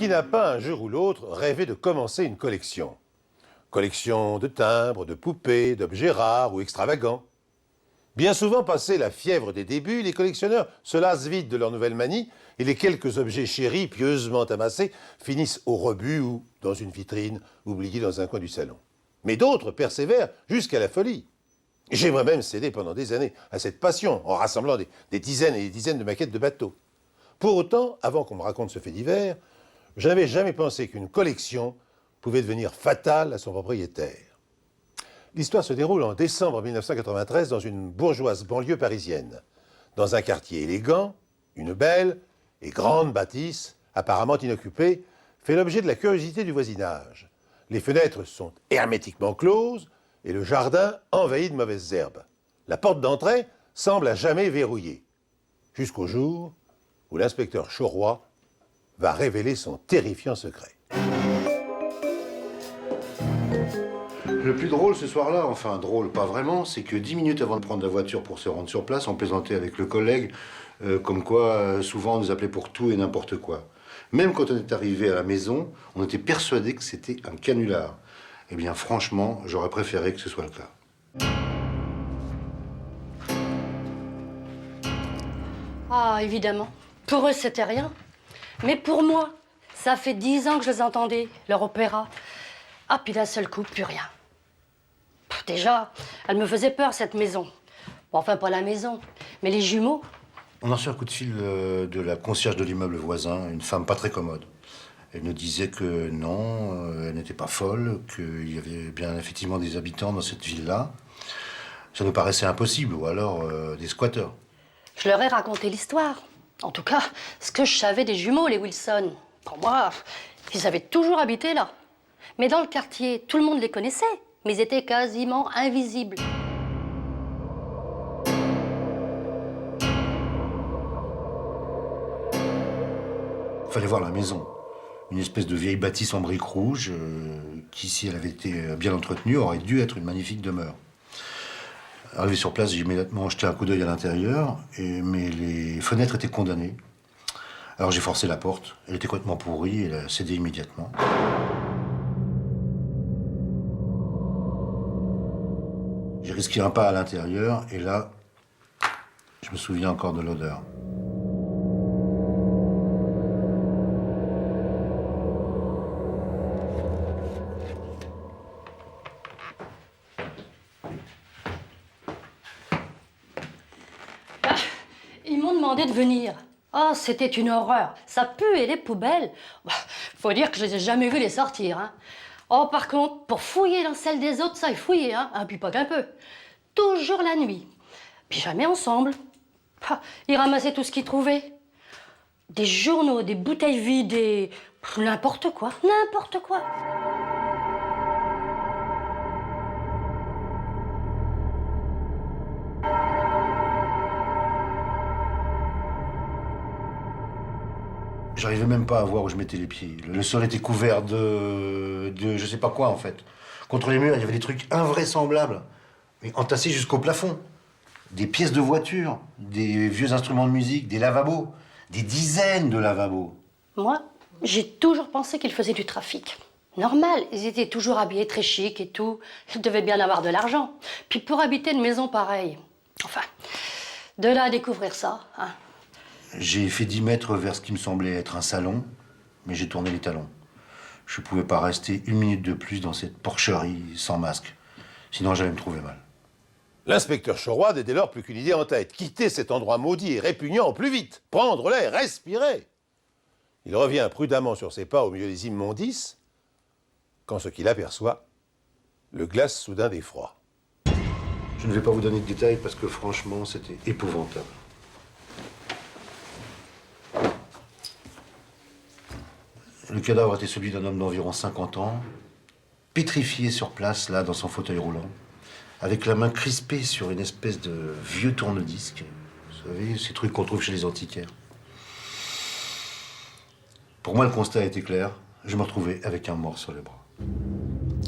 Qui n'a pas un jour ou l'autre rêvé de commencer une collection? Collection de timbres, de poupées, d'objets rares ou extravagants. Bien souvent, passé la fièvre des débuts, les collectionneurs se lassent vite de leur nouvelle manie et les quelques objets chéris, pieusement amassés, finissent au rebut ou dans une vitrine, oubliés dans un coin du salon. Mais d'autres persévèrent jusqu'à la folie. J'ai moi-même cédé pendant des années à cette passion en rassemblant des dizaines et des dizaines de maquettes de bateaux. Pour autant, avant qu'on me raconte ce fait divers, je n'avais jamais pensé qu'une collection pouvait devenir fatale à son propriétaire. L'histoire se déroule en décembre 1993 dans une bourgeoise banlieue parisienne. Dans un quartier élégant, une belle et grande bâtisse, apparemment inoccupée, fait l'objet de la curiosité du voisinage. Les fenêtres sont hermétiquement closes et le jardin envahi de mauvaises herbes. La porte d'entrée semble à jamais verrouillée. Jusqu'au jour où l'inspecteur Chauroy va révéler son terrifiant secret. Le plus drôle ce soir-là, enfin drôle pas vraiment, c'est que 10 minutes avant de prendre la voiture pour se rendre sur place, on plaisantait avec le collègue, comme quoi souvent on nous appelait pour tout et n'importe quoi. Même quand on est arrivé à la maison, on était persuadé que c'était un canular. Eh bien franchement, j'aurais préféré que ce soit le cas. Ah, évidemment. Pour eux, c'était rien. Mais pour moi, ça fait 10 ans que je les entendais, leur opéra. Ah, puis d'un seul coup, plus rien. Déjà, elle me faisait peur, cette maison. Bon, enfin, pas la maison, mais les jumeaux. On a reçu un coup de fil de la concierge de l'immeuble voisin, une femme pas très commode. Elle nous disait que non, elle n'était pas folle, qu'il y avait bien effectivement des habitants dans cette ville-là. Ça nous paraissait impossible, ou alors des squatteurs. Je leur ai raconté l'histoire. En tout cas, ce que je savais des jumeaux, les Wilson. Pour moi, ils avaient toujours habité là. Mais dans le quartier, tout le monde les connaissait, mais ils étaient quasiment invisibles. Fallait voir la maison. Une espèce de vieille bâtisse en briques rouges, qui, si elle avait été bien entretenue, aurait dû être une magnifique demeure. Arrivé sur place, j'ai immédiatement jeté un coup d'œil à l'intérieur, mais les fenêtres étaient condamnées. Alors j'ai forcé la porte, elle était complètement pourrie, elle a cédé immédiatement. J'ai risqué un pas à l'intérieur, et là, je me souviens encore de l'odeur. Ils m'ont demandé de venir. Ah, c'était une horreur. Ça puait les poubelles. Bah, faut dire que je les ai jamais vus les sortir, hein. Oh, par contre, pour fouiller dans celle des autres, ça, ils fouillaient, hein. Ah, puis pas qu'un peu. Toujours la nuit. Puis jamais ensemble. Ah, ils ramassaient tout ce qu'ils trouvaient. Des journaux, des bouteilles vides, des... n'importe quoi. N'importe quoi. J'arrivais même pas à voir où je mettais les pieds. Le sol était couvert de je sais pas quoi, en fait. Contre les murs, il y avait des trucs invraisemblables, mais entassés jusqu'au plafond. Des pièces de voiture, des vieux instruments de musique, des lavabos, des dizaines de lavabos. Moi, j'ai toujours pensé qu'ils faisaient du trafic. Normal, ils étaient toujours habillés très chic et tout. Ils devaient bien avoir de l'argent. Puis pour habiter une maison pareille. Enfin, de là à découvrir ça, hein. J'ai fait 10 mètres vers ce qui me semblait être un salon, mais j'ai tourné les talons. Je pouvais pas rester une minute de plus dans cette porcherie sans masque. Sinon, j'allais me trouver mal. L'inspecteur Chauroy n'a dès lors plus qu'une idée en tête. Quitter cet endroit maudit et répugnant au plus vite. Prendre l'air, respirer. Il revient prudemment sur ses pas au milieu des immondices, quand ce qu'il aperçoit le glace soudain d'effroi. Je ne vais pas vous donner de détails parce que franchement, c'était épouvantable. Le cadavre était celui d'un homme d'environ 50 ans, pétrifié sur place, là, dans son fauteuil roulant, avec la main crispée sur une espèce de vieux tourne-disque. Vous savez, ces trucs qu'on trouve chez les antiquaires. Pour moi, le constat était clair. Je me retrouvais avec un mort sur les bras.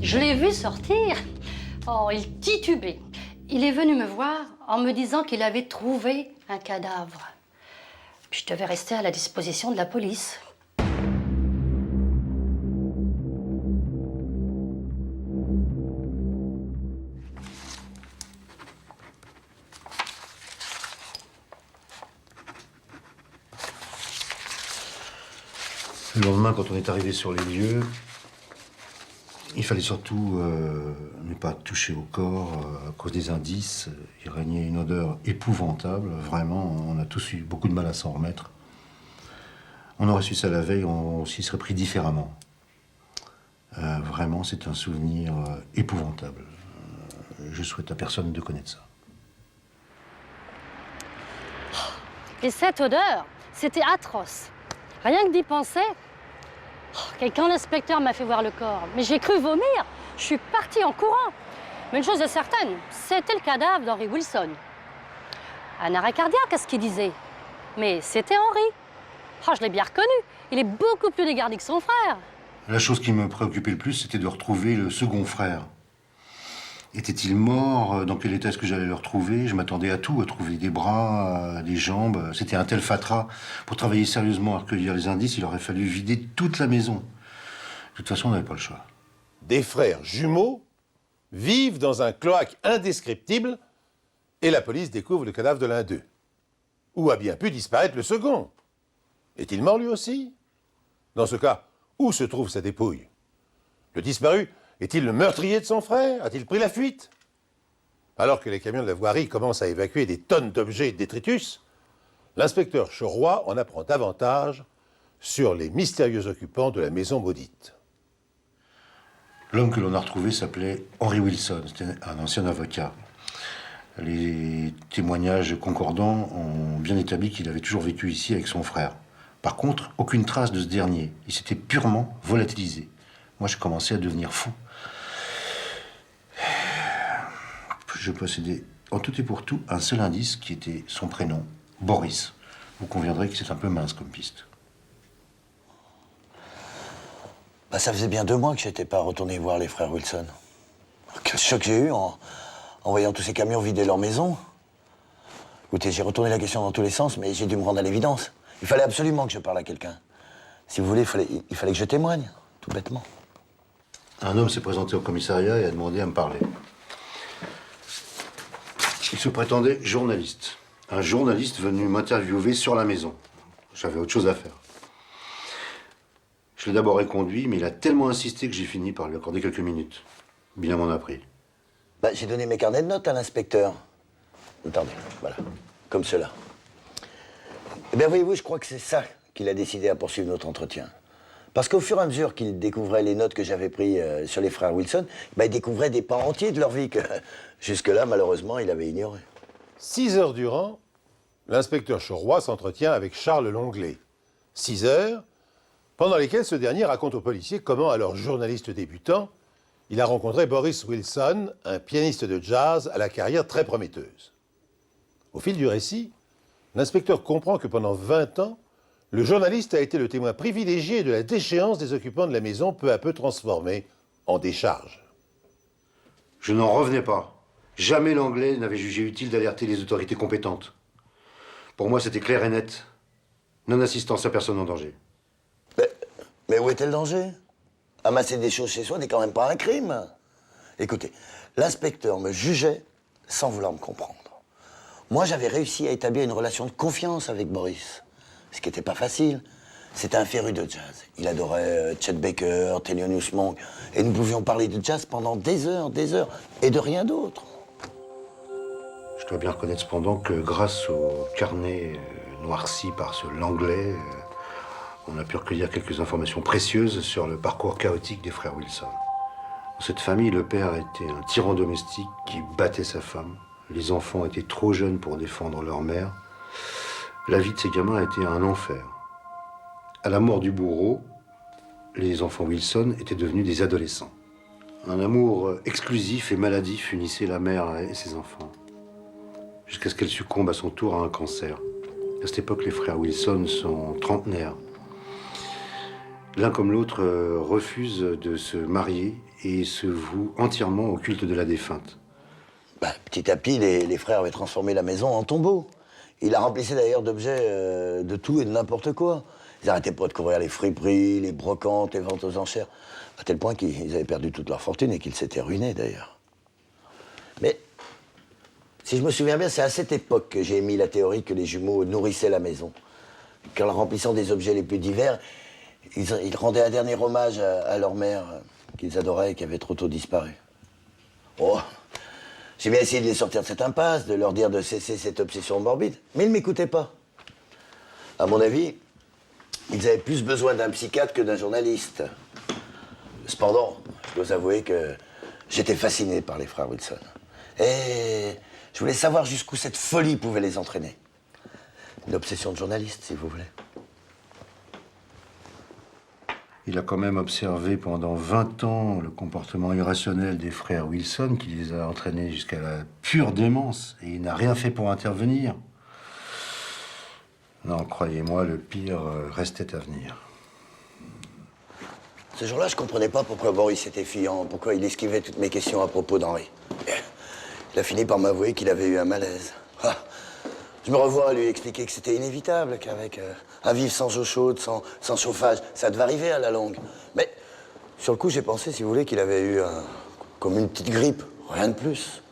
Je l'ai vu sortir. Oh, il titubait. Il est venu me voir en me disant qu'il avait trouvé un cadavre. Puis je devais rester à la disposition de la police. Le lendemain, quand on est arrivé sur les lieux, il fallait surtout ne pas toucher au corps à cause des indices. Il régnait une odeur épouvantable. Vraiment, on a tous eu beaucoup de mal à s'en remettre. On aurait su ça la veille, on s'y serait pris différemment. Vraiment, c'est un souvenir épouvantable. Je souhaite à personne de connaître ça. Et cette odeur, c'était atroce. Rien que d'y penser, quand l'inspecteur m'a fait voir le corps, mais j'ai cru vomir. Je suis partie en courant. Mais une chose est certaine, c'était le cadavre d'Henry Wilson. Un arrêt cardiaque, à ce qu'il disait. Mais c'était Henry. Oh, je l'ai bien reconnu. Il est beaucoup plus dégarni que son frère. La chose qui me préoccupait le plus, c'était de retrouver le second frère. Était-il mort? Dans quel état est-ce que j'allais le retrouver? Je m'attendais à tout, à trouver des bras, des jambes. C'était un tel fatras. Pour travailler sérieusement à recueillir les indices, il aurait fallu vider toute la maison. De toute façon, on n'avait pas le choix. Des frères jumeaux vivent dans un cloaque indescriptible et la police découvre le cadavre de l'un d'eux. Où a bien pu disparaître le second? Est-il mort lui aussi? Dans ce cas, où se trouve sa dépouille? Le disparu est-il le meurtrier de son frère? A-t-il pris la fuite? Alors que les camions de la voirie commencent à évacuer des tonnes d'objets et de détritus, l'inspecteur Chauroy en apprend davantage sur les mystérieux occupants de la maison maudite. L'homme que l'on a retrouvé s'appelait Henry Wilson. C'était un ancien avocat. Les témoignages concordants ont bien établi qu'il avait toujours vécu ici avec son frère. Par contre, aucune trace de ce dernier. Il s'était purement volatilisé. Moi, je commençais à devenir fou. Je possédais en tout et pour tout un seul indice qui était son prénom, Boris. Vous conviendrez que c'est un peu mince comme piste. Bah, ça faisait bien 2 mois que j'étais pas retourné voir les frères Wilson. Quel choc j'ai eu en voyant tous ces camions vider leur maison. Écoutez, j'ai retourné la question dans tous les sens, mais j'ai dû me rendre à l'évidence. Il fallait absolument que je parle à quelqu'un. Si vous voulez, il fallait que je témoigne, tout bêtement. Un homme s'est présenté au commissariat et a demandé à me parler. Il se prétendait journaliste. Un journaliste venu m'interviewer sur la maison. J'avais autre chose à faire. Je l'ai d'abord reconduit, mais il a tellement insisté que j'ai fini par lui accorder quelques minutes. Bien m'en a pris. Bah, j'ai donné mes carnets de notes à l'inspecteur. Attendez, voilà, comme cela. Eh bien, voyez-vous, je crois que c'est ça qu'il a décidé à poursuivre notre entretien. Parce qu'au fur et à mesure qu'il découvrait les notes que j'avais prises sur les frères Wilson, bah, il découvrait des pans entiers de leur vie que, jusque-là, malheureusement, il avait ignoré. 6 heures durant, l'inspecteur Chauroy s'entretient avec Charles Longley. 6 heures, pendant lesquelles ce dernier raconte aux policiers comment, alors journaliste débutant, il a rencontré Boris Wilson, un pianiste de jazz à la carrière très prometteuse. Au fil du récit, l'inspecteur comprend que pendant 20 ans, le journaliste a été le témoin privilégié de la déchéance des occupants de la maison, peu à peu transformée en décharge. Je n'en revenais pas. Jamais l'Anglais n'avait jugé utile d'alerter les autorités compétentes. Pour moi, c'était clair et net. Non-assistance à personne en danger. Mais où était le danger? Amasser des choses chez soi n'est quand même pas un crime. Écoutez, l'inspecteur me jugeait sans vouloir me comprendre. Moi, j'avais réussi à établir une relation de confiance avec Boris, ce qui n'était pas facile. C'était un féru de jazz. Il adorait Chet Baker, Thelonious Monk, et nous pouvions parler de jazz pendant des heures, et de rien d'autre. Je dois bien reconnaître cependant que grâce au carnet noirci par ce Langlais, on a pu recueillir quelques informations précieuses sur le parcours chaotique des frères Wilson. Dans cette famille, le père était un tyran domestique qui battait sa femme. Les enfants étaient trop jeunes pour défendre leur mère. La vie de ces gamins était un enfer. À la mort du bourreau, les enfants Wilson étaient devenus des adolescents. Un amour exclusif et maladif unissait la mère et ses enfants, jusqu'à ce qu'elle succombe à son tour à un cancer. À cette époque, les frères Wilson sont trentenaires. L'un comme l'autre refuse de se marier et se voue entièrement au culte de la défunte. Bah, petit à petit, les frères avaient transformé la maison en tombeau. Ils la remplissaient d'ailleurs d'objets de tout et de n'importe quoi. Ils n'arrêtaient pas de couvrir les friperies, les brocantes, les ventes aux enchères, à tel point qu'ils avaient perdu toute leur fortune et qu'ils s'étaient ruinés d'ailleurs. Mais, si je me souviens bien, c'est à cette époque que j'ai émis la théorie que les jumeaux nourrissaient la maison. Qu'en remplissant des objets les plus divers, Ils rendaient un dernier hommage à leur mère, qu'ils adoraient et qui avait trop tôt disparu. Oh, j'ai bien essayé de les sortir de cette impasse, de leur dire de cesser cette obsession morbide, mais ils ne m'écoutaient pas. À mon avis, ils avaient plus besoin d'un psychiatre que d'un journaliste. Cependant, je dois avouer que j'étais fasciné par les frères Wilson. Et je voulais savoir jusqu'où cette folie pouvait les entraîner. Une obsession de journaliste, si vous voulez. Il a quand même observé pendant 20 ans le comportement irrationnel des frères Wilson qui les a entraînés jusqu'à la pure démence et il n'a rien fait pour intervenir. Non, croyez-moi, le pire restait à venir. Ce jour-là, je comprenais pas pourquoi Boris était fuyant, pourquoi il esquivait toutes mes questions à propos d'Henri. Il a fini par m'avouer qu'il avait eu un malaise. Ah, je me revois à lui expliquer que c'était inévitable, qu'avec un vivre sans eau chaude, sans chauffage, ça devait arriver à la longue. Mais sur le coup, j'ai pensé, si vous voulez, qu'il avait eu comme une petite grippe, rien de plus.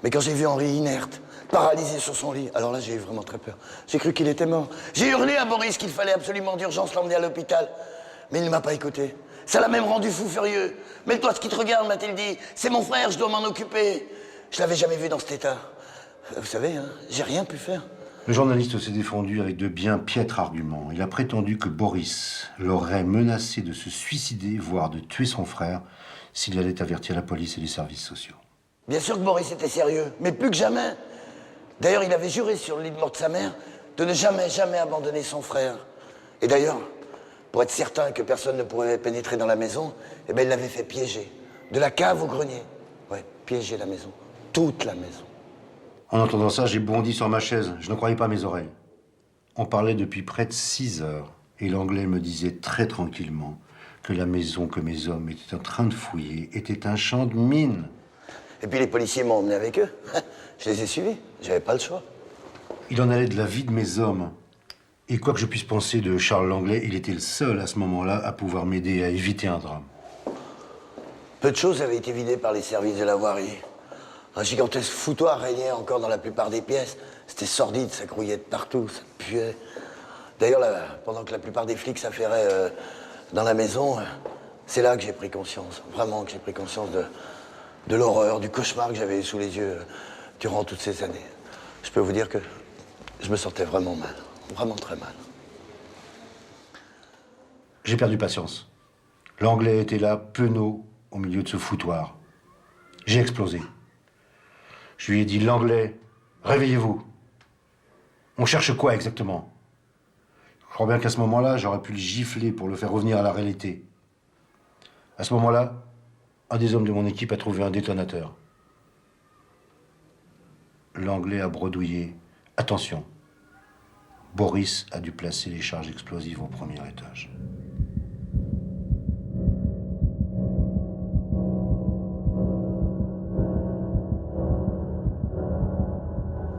Mais quand j'ai vu Henri inerte, paralysé sur son lit, alors là, j'ai eu vraiment très peur. J'ai cru qu'il était mort. J'ai hurlé à Boris qu'il fallait absolument d'urgence l'emmener à l'hôpital. Mais il ne m'a pas écouté. Ça l'a même rendu fou furieux. Mais toi, ce qui te regarde, m'a-t-il dit, c'est mon frère, je dois m'en occuper. Je l'avais jamais vu dans cet état. Vous savez, hein, j'ai rien pu faire. Le journaliste s'est défendu avec de bien piètres arguments. Il a prétendu que Boris l'aurait menacé de se suicider, voire de tuer son frère, s'il allait avertir la police et les services sociaux. Bien sûr que Boris était sérieux, mais plus que jamais. D'ailleurs, il avait juré sur le lit de mort de sa mère de ne jamais, jamais abandonner son frère. Et d'ailleurs, pour être certain que personne ne pourrait pénétrer dans la maison, eh ben, il l'avait fait piéger. De la cave au grenier. Ouais, piéger la maison. Toute la maison. En entendant ça, j'ai bondi sur ma chaise. Je ne croyais pas mes oreilles. On parlait depuis près de 6 heures. Et l'Anglais me disait très tranquillement que la maison que mes hommes étaient en train de fouiller était un champ de mine. Et puis les policiers m'ont emmené avec eux. Je les ai suivis. J'avais pas le choix. Il en allait de la vie de mes hommes. Et quoi que je puisse penser de Charles Langlais, il était le seul à ce moment-là à pouvoir m'aider à éviter un drame. Peu de choses avaient été vidées par les services de la voirie. Un gigantesque foutoir régnait encore dans la plupart des pièces. C'était sordide, ça grouillait de partout, ça puait. D'ailleurs, pendant que la plupart des flics s'affairaient dans la maison, c'est là que j'ai pris conscience, vraiment que j'ai pris conscience de l'horreur, du cauchemar que j'avais eu sous les yeux durant toutes ces années. Je peux vous dire que je me sentais vraiment mal, vraiment très mal. J'ai perdu patience. L'Anglais était là, penaud, au milieu de ce foutoir. J'ai explosé. Je lui ai dit, l'Anglais, réveillez-vous. On cherche quoi exactement? Je crois bien qu'à ce moment-là, j'aurais pu le gifler pour le faire revenir à la réalité. À ce moment-là, un des hommes de mon équipe a trouvé un détonateur. L'Anglais a bredouillé. Attention, Boris a dû placer les charges explosives au premier étage.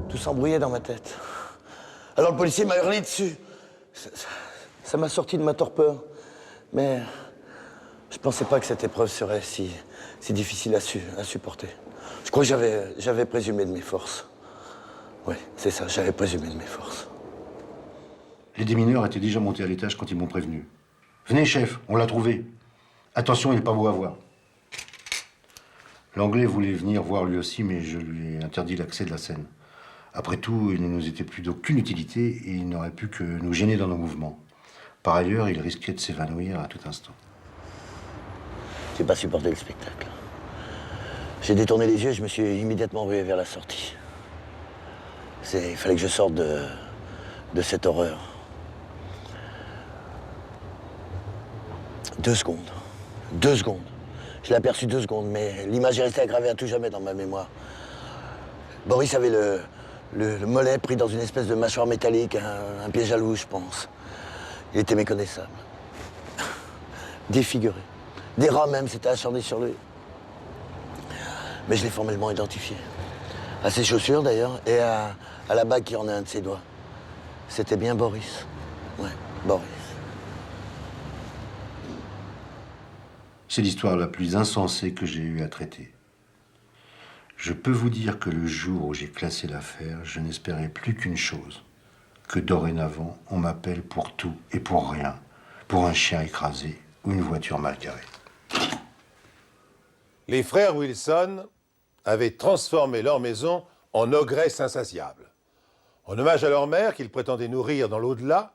Tout s'embrouillait dans ma tête. Alors le policier m'a hurlé dessus. Ça m'a sorti de ma torpeur. Mais je pensais pas que cette épreuve serait si difficile à supporter. Je crois que j'avais présumé de mes forces. Oui, c'est ça, j'avais présumé de mes forces. Les démineurs étaient déjà montés à l'étage quand ils m'ont prévenu. « Venez, chef, on l'a trouvé. Attention, il n'est pas beau à voir. » L'Anglais voulait venir voir lui aussi, mais je lui ai interdit l'accès de la scène. Après tout, il ne nous était plus d'aucune utilité et il n'aurait pu que nous gêner dans nos mouvements. Par ailleurs, il risquait de s'évanouir à tout instant. J'ai pas supporté le spectacle. J'ai détourné les yeux et je me suis immédiatement rué vers la sortie. Il fallait que je sorte de cette horreur. 2 secondes. 2 secondes. Je l'ai aperçu 2 secondes, mais l'image est restée aggravée à tout jamais dans ma mémoire. Boris avait le mollet pris dans une espèce de mâchoire métallique, un piège à loup, je pense. Il était méconnaissable. Défiguré. Des rats même s'étaient acharnés sur lui. Mais je l'ai formellement identifié. À ses chaussures d'ailleurs, et à la bague qui en a un de ses doigts. C'était bien Boris. Ouais, Boris. C'est l'histoire la plus insensée que j'ai eu à traiter. Je peux vous dire que le jour où j'ai classé l'affaire, je n'espérais plus qu'une chose, que dorénavant, on m'appelle pour tout et pour rien. Pour un chien écrasé ou une voiture mal garée. Les frères Wilson avaient transformé leur maison en ogresse insatiable. En hommage à leur mère, qu'ils prétendaient nourrir dans l'au-delà,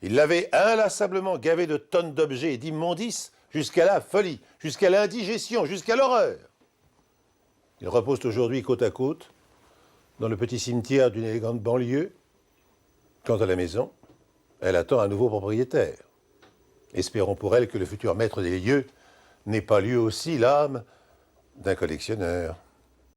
ils l'avaient inlassablement gavée de tonnes d'objets et d'immondices jusqu'à la folie, jusqu'à l'indigestion, jusqu'à l'horreur. Ils reposent aujourd'hui côte à côte dans le petit cimetière d'une élégante banlieue. Quant à la maison, elle attend un nouveau propriétaire. Espérons pour elle que le futur maître des lieux n'ait pas lui aussi l'âme d'un collectionneur.